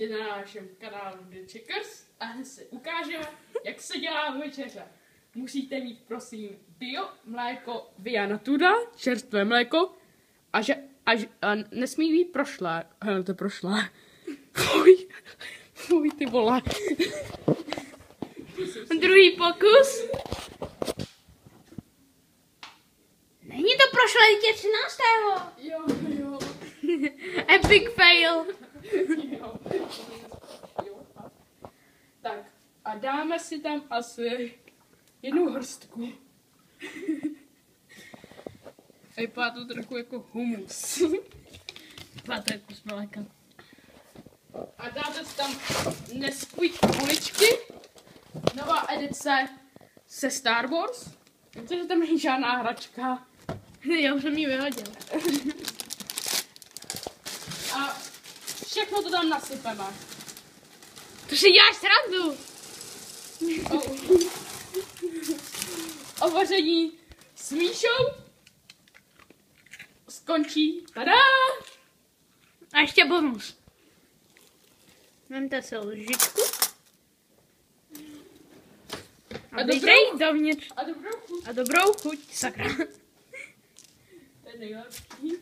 vítejte na našem kanálu The Checkers a dnes se ukážeme, jak se dělá večeře. Musíte mít prosím bio mléko Via Natura, čerstvé mléko a nesmí být prošlé. To je prošlé. Fuj, ty vole. Druhý pokus. Není to prošlé, dítě 13. Jo. Epic fail. Jo. Tak a dáme si tam asi jednu hrstku. Vypadá to trochu jako humus. Vypadá to jako z mléka. A dáte si tam Nesquik kuličky. Nová edice se Star Wars. Protože tam není žádná hračka. Já už jsem ji vyhodil. A všechno to tam nasypeme. To si děláš srandu. O vaření s Míšou skončí. Tada! A ještě bonus. Vemte si lžičku. A dobrou dovnitř. A dobrou chuť. A dobrou chuť. Sakra. To je nejlepší.